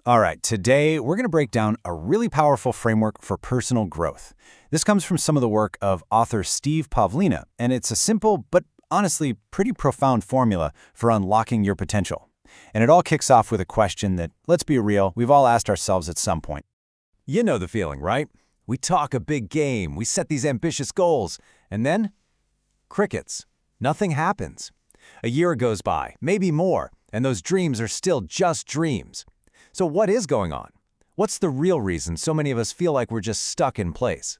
All right, today we're going to break down a really powerful framework for personal growth. This comes from some of the work of author Steve Pavlina, and it's a simple but honestly pretty profound formula for unlocking your potential. And it all kicks off with a question that, let's be real, we've all asked ourselves at some point. You know the feeling, right? We talk a big game, we set these ambitious goals, and then crickets. Nothing happens. A year goes by, maybe more, and those dreams are still just dreams. So what is going on? What's the real reason so many of us feel like we're just stuck in place?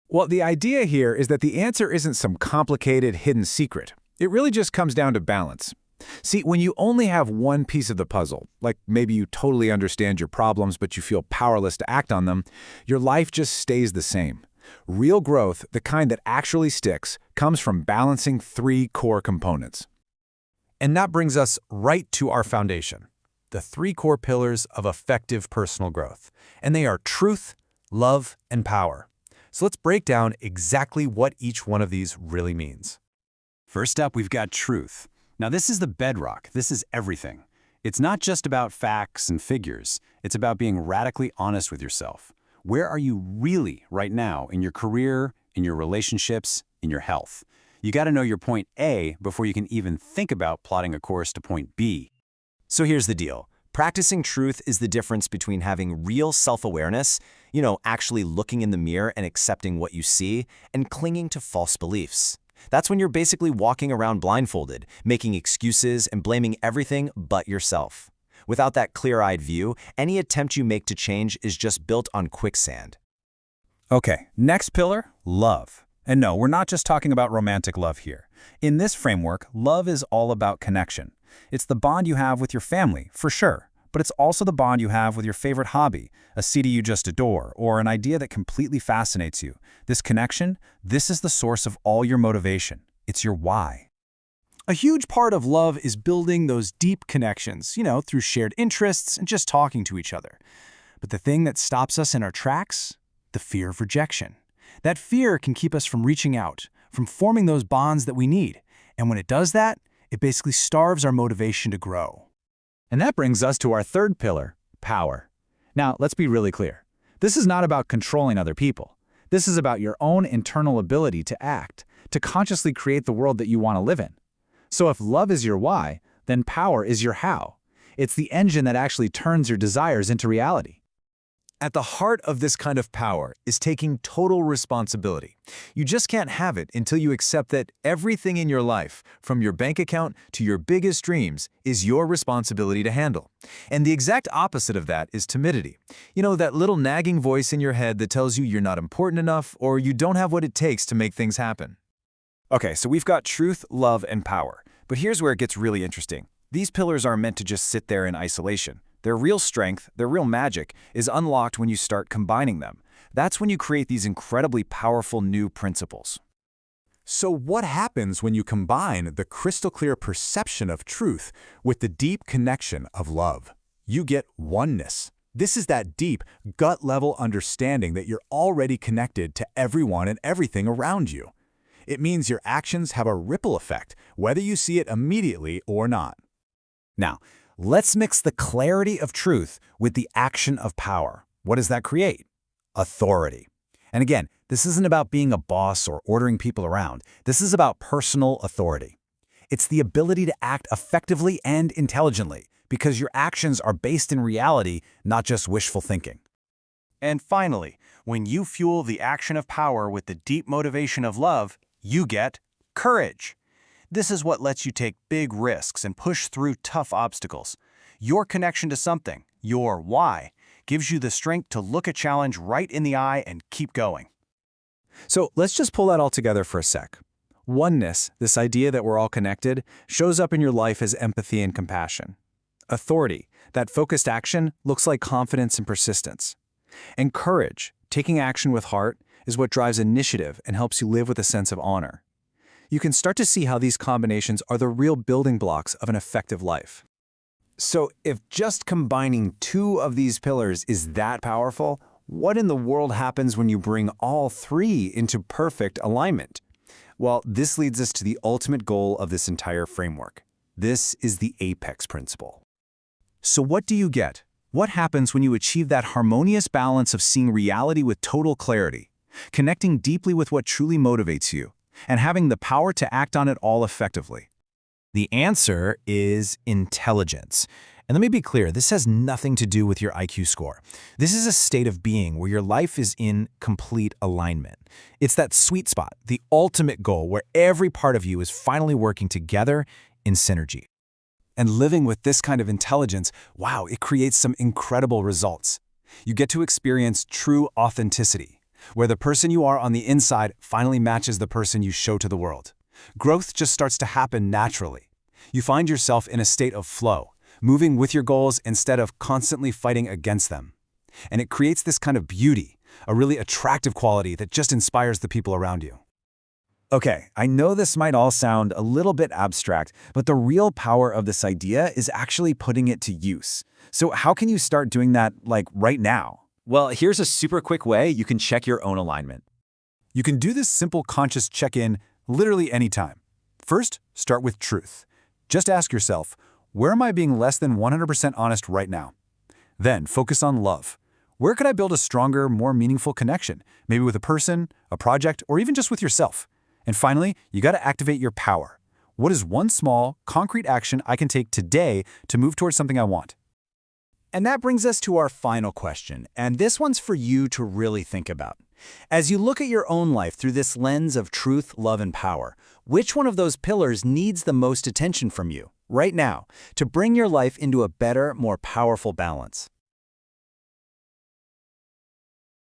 Well, the idea here is that the answer isn't some complicated hidden secret. It really just comes down to balance. See, when you only have one piece of the puzzle, like maybe you totally understand your problems but you feel powerless to act on them, your life just stays the same. Real growth, the kind that actually sticks, comes from balancing three core components. And that brings us right to our foundation, the three core pillars of effective personal growth. And they are truth, love, and power. So let's break down exactly what each one of these really means. First up, we've got truth. Now, this is the bedrock. This is everything. It's not just about facts and figures. It's about being radically honest with yourself. Where are you really right now in your career, in your relationships, in your health? You got to know your point A before you can even think about plotting a course to point B. So here's the deal. Practicing truth is the difference between having real self-awareness, actually looking in the mirror and accepting what you see, and clinging to false beliefs. That's when you're basically walking around blindfolded, making excuses and blaming everything but yourself. Without that clear-eyed view, any attempt you make to change is just built on quicksand. Okay, next pillar, love. And no, we're not just talking about romantic love here. In this framework, love is all about connection. It's the bond you have with your family, for sure, but it's also the bond you have with your favorite hobby, a city you just adore, or an idea that completely fascinates you. This connection, this is the source of all your motivation. It's your why. A huge part of love is building those deep connections, through shared interests and just talking to each other. But the thing that stops us in our tracks? The fear of rejection. That fear can keep us from reaching out, from forming those bonds that we need. And when it does that, it basically starves our motivation to grow. And that brings us to our third pillar, power. Now, let's be really clear. This is not about controlling other people. This is about your own internal ability to act, to consciously create the world that you want to live in. So if love is your why, then power is your how. It's the engine that actually turns your desires into reality. At the heart of this kind of power is taking total responsibility. You just can't have it until you accept that everything in your life, from your bank account to your biggest dreams, is your responsibility to handle. And the exact opposite of that is timidity. That little nagging voice in your head that tells you you're not important enough or you don't have what it takes to make things happen. Okay, so we've got truth, love, and power. But here's where it gets really interesting. These pillars aren't meant to just sit there in isolation. Their real strength, their real magic, is unlocked when you start combining them. That's when you create these incredibly powerful new principles. So what happens when you combine the crystal clear perception of truth with the deep connection of love? You get oneness. This is that deep, gut-level understanding that you're already connected to everyone and everything around you. It means your actions have a ripple effect, whether you see it immediately or not. Now, let's mix the clarity of truth with the action of power. What does that create? Authority. And again, this isn't about being a boss or ordering people around. This is about personal authority. It's the ability to act effectively and intelligently because your actions are based in reality, not just wishful thinking. And finally, when you fuel the action of power with the deep motivation of love, you get courage. This is what lets you take big risks and push through tough obstacles. Your connection to something, your why, gives you the strength to look a challenge right in the eye and keep going. So let's just pull that all together for a sec. Oneness, this idea that we're all connected, shows up in your life as empathy and compassion. Authority, that focused action, looks like confidence and persistence. And courage, taking action with heart, is what drives initiative and helps you live with a sense of honor. You can start to see how these combinations are the real building blocks of an effective life. So if just combining two of these pillars is that powerful, what in the world happens when you bring all three into perfect alignment? Well, this leads us to the ultimate goal of this entire framework. This is the apex principle. So what do you get? What happens when you achieve that harmonious balance of seeing reality with total clarity, connecting deeply with what truly motivates you, and having the power to act on it all effectively? The answer is intelligence. And let me be clear, this has nothing to do with your IQ score. This is a state of being where your life is in complete alignment. It's that sweet spot, the ultimate goal where every part of you is finally working together in synergy. And living with this kind of intelligence, wow, it creates some incredible results. You get to experience true authenticity, where the person you are on the inside finally matches the person you show to the world. Growth just starts to happen naturally. You find yourself in a state of flow, moving with your goals instead of constantly fighting against them. And it creates this kind of beauty, a really attractive quality that just inspires the people around you. Okay, I know this might all sound a little bit abstract, but the real power of this idea is actually putting it to use. So how can you start doing that, like, right now? Well, here's a super quick way you can check your own alignment. You can do this simple conscious check-in literally anytime. First, start with truth. Just ask yourself, where am I being less than 100% honest right now? Then focus on love. Where could I build a stronger, more meaningful connection? Maybe with a person, a project, or even just with yourself. And finally, you got to activate your power. What is one small, concrete action I can take today to move towards something I want? And that brings us to our final question, and this one's for you to really think about. As you look at your own life through this lens of truth, love, and power, which one of those pillars needs the most attention from you, right now, to bring your life into a better, more powerful balance?